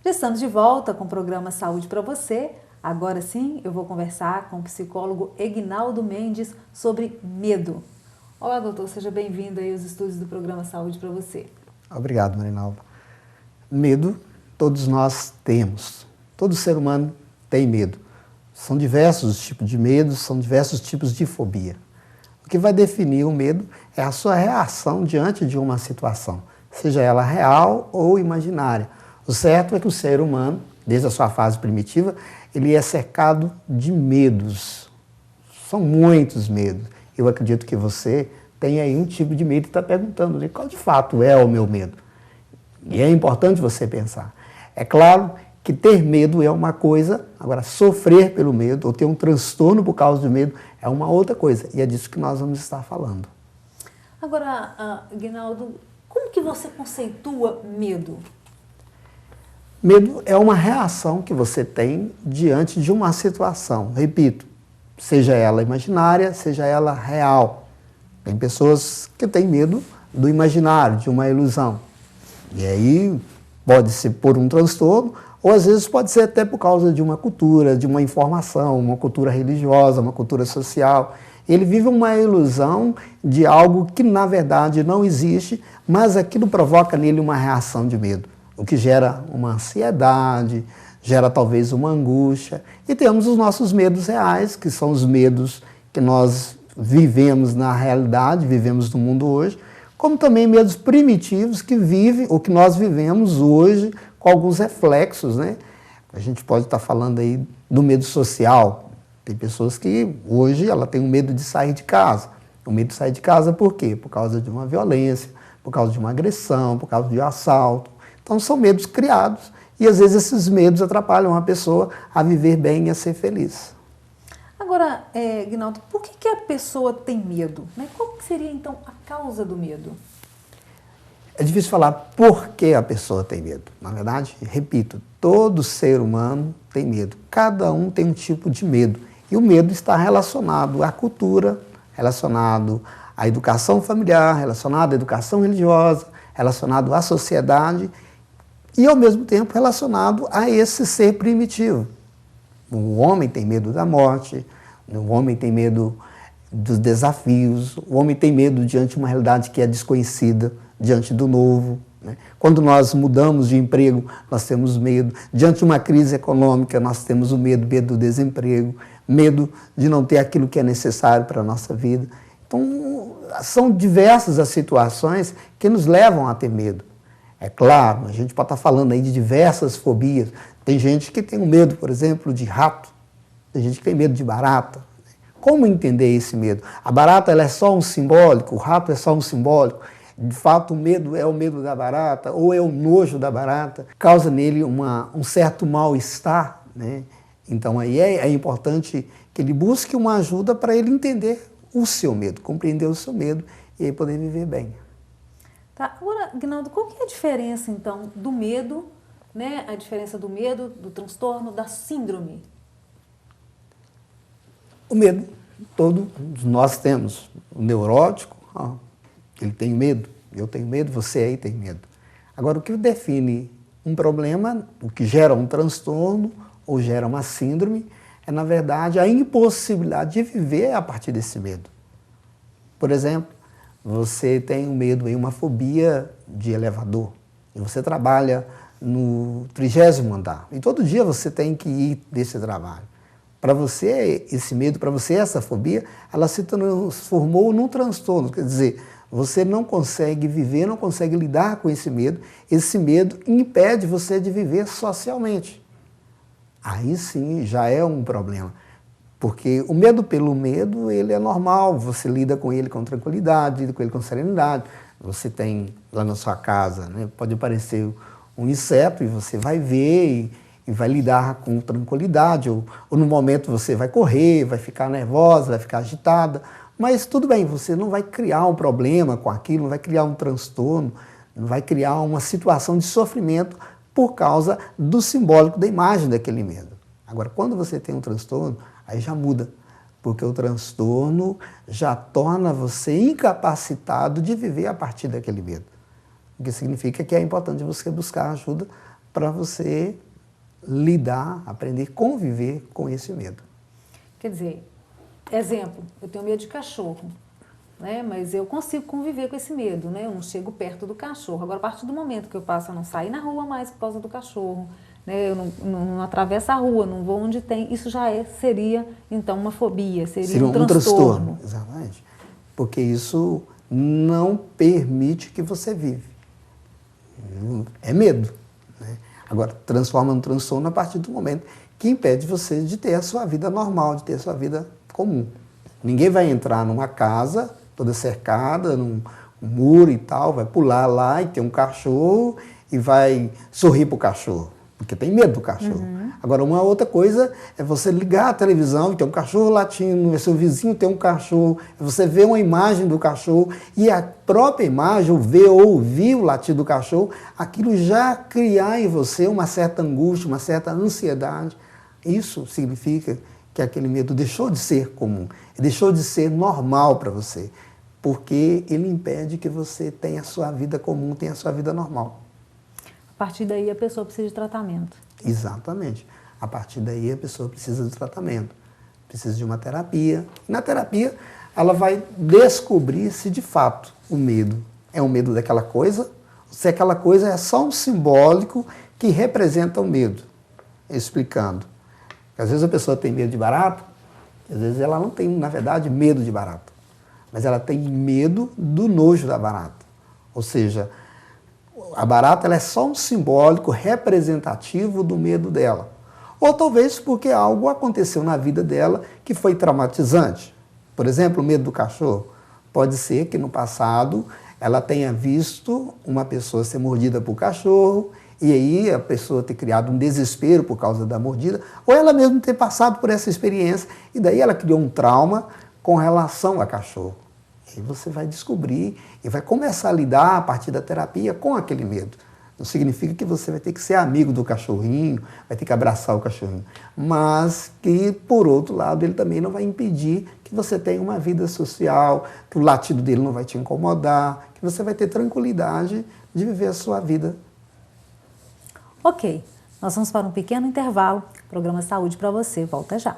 Já estamos de volta com o programa Saúde para Você. Agora sim, eu vou conversar com o psicólogo Egnaldo Mendes sobre medo. Olá, doutor, seja bem-vindo aí aos estúdios do programa Saúde para Você. Obrigado, Marinalva. Medo, todos nós temos. Todo ser humano tem medo. São diversos os tipos de medo, são diversos tipos de fobia. O que vai definir o medo é a sua reação diante de uma situação, seja ela real ou imaginária. O certo é que o ser humano, desde a sua fase primitiva, ele é cercado de medos. São muitos medos. Eu acredito que você tem aí um tipo de medo e está perguntando, né, qual de fato é o meu medo? E é importante você pensar. É claro que ter medo é uma coisa, agora sofrer pelo medo ou ter um transtorno por causa do medo é uma outra coisa. E é disso que nós vamos estar falando. Agora, Egnaldo, como que você conceitua medo? Medo é uma reação que você tem diante de uma situação. Repito, seja ela imaginária, seja ela real. Tem pessoas que têm medo do imaginário, de uma ilusão. E aí pode ser por um transtorno, ou às vezes pode ser até por causa de uma cultura, de uma informação, uma cultura religiosa, uma cultura social. Ele vive uma ilusão de algo que na verdade não existe, mas aquilo provoca nele uma reação de medo, o que gera uma ansiedade, gera talvez uma angústia. E temos os nossos medos reais, que são os medos que nós vivemos na realidade, vivemos no mundo hoje, como também medos primitivos que vivem, ou que nós vivemos hoje, com alguns reflexos, né? A gente pode estar falando aí do medo social. Tem pessoas que hoje ela tem o medo de sair de casa. O medo de sair de casa por quê? Por causa de uma violência, por causa de uma agressão, por causa de um assalto. Então são medos criados e às vezes esses medos atrapalham a pessoa a viver bem e a ser feliz. Agora, Egnaldo, por que a pessoa tem medo? Né? Qual seria então a causa do medo? É difícil falar por que a pessoa tem medo. Na verdade, repito, todo ser humano tem medo. Cada um tem um tipo de medo. E o medo está relacionado à cultura, relacionado à educação familiar, relacionado à educação religiosa, relacionado à sociedade e, ao mesmo tempo, relacionado a esse ser primitivo. O homem tem medo da morte, o homem tem medo dos desafios, o homem tem medo diante de uma realidade que é desconhecida, diante do novo. Né? Quando nós mudamos de emprego, nós temos medo. Diante de uma crise econômica, nós temos o medo do desemprego, medo de não ter aquilo que é necessário para a nossa vida. Então, são diversas as situações que nos levam a ter medo. É claro, a gente pode estar falando aí de diversas fobias. Tem gente que tem medo, por exemplo, de rato. Tem gente que tem medo de barata. Como entender esse medo? A barata ela é só um simbólico, o rato é só um simbólico. De fato, o medo é o medo da barata ou é o nojo da barata. Causa nele um certo mal-estar. Né? Então, aí é importante que ele busque uma ajuda para ele entender o seu medo, compreender o seu medo e aí poder viver bem. Tá. Agora, Egnaldo, qual que é a diferença, então, do medo, né? A diferença do medo, do transtorno, da síndrome? O medo, todos nós temos. O neurótico, ele tem medo, eu tenho medo, você aí tem medo. Agora, o que define um problema, o que gera um transtorno ou gera uma síndrome, é, na verdade, a impossibilidade de viver a partir desse medo. Por exemplo, você tem um medo, uma fobia de elevador, e você trabalha no 30º andar, e todo dia você tem que ir desse trabalho. Para você, esse medo, para você, essa fobia, ela se transformou num transtorno, quer dizer, você não consegue viver, não consegue lidar com esse medo impede você de viver socialmente. Aí sim já é um problema. Porque o medo pelo medo, ele é normal, você lida com ele com tranquilidade, lida com ele com serenidade. Você tem lá na sua casa, né, pode aparecer um inseto e você vai ver e vai lidar com tranquilidade. Ou no momento você vai correr, vai ficar nervosa, vai ficar agitada. Mas tudo bem, você não vai criar um problema com aquilo, não vai criar um transtorno, não vai criar uma situação de sofrimento por causa do simbólico da imagem daquele medo. Agora, quando você tem um transtorno, aí já muda, porque o transtorno já torna você incapacitado de viver a partir daquele medo. O que significa que é importante você buscar ajuda para você lidar, aprender a conviver com esse medo. Quer dizer, exemplo, eu tenho medo de cachorro, né? Mas eu consigo conviver com esse medo, né? Eu não chego perto do cachorro. Agora, a partir do momento que eu passo a não sair na rua mais por causa do cachorro, né? Eu não atravesso a rua, não vou onde tem, isso já seria, então, uma fobia, seria um transtorno. Exatamente. Porque isso não permite que você vive. É medo, né? Agora, transforma num transtorno a partir do momento que impede você de ter a sua vida normal, de ter a sua vida comum. Ninguém vai entrar numa casa toda cercada, num muro e tal, vai pular lá e ter um cachorro e vai sorrir para o cachorro, porque tem medo do cachorro. Agora, uma outra coisa é você ligar a televisão e ter um cachorro latindo, seu vizinho tem um cachorro, você vê uma imagem do cachorro e a própria imagem, ou ver ou ouvir o latido do cachorro, aquilo já criar em você uma certa angústia, uma certa ansiedade. Isso significa que aquele medo deixou de ser comum, deixou de ser normal para você, porque ele impede que você tenha a sua vida comum, tenha a sua vida normal. A partir daí a pessoa precisa de tratamento. Exatamente. A partir daí a pessoa precisa de tratamento, precisa de uma terapia. Na terapia ela vai descobrir se de fato o medo é um medo daquela coisa, se aquela coisa é só um simbólico que representa o medo. Explicando. Às vezes a pessoa tem medo de barato, às vezes ela não tem, na verdade, medo de barato, mas ela tem medo do nojo da barata. Ou seja, a barata ela é só um simbólico representativo do medo dela. Ou talvez porque algo aconteceu na vida dela que foi traumatizante. Por exemplo, o medo do cachorro. Pode ser que no passado ela tenha visto uma pessoa ser mordida por cachorro e aí a pessoa ter criado um desespero por causa da mordida, ou ela mesmo ter passado por essa experiência e daí ela criou um trauma com relação a cachorro. E você vai descobrir e vai começar a lidar a partir da terapia com aquele medo. Não significa que você vai ter que ser amigo do cachorrinho, vai ter que abraçar o cachorrinho, mas que, por outro lado, ele também não vai impedir que você tenha uma vida social, que o latido dele não vai te incomodar, que você vai ter tranquilidade de viver a sua vida. Ok, nós vamos para um pequeno intervalo. Programa Saúde para você, volta já.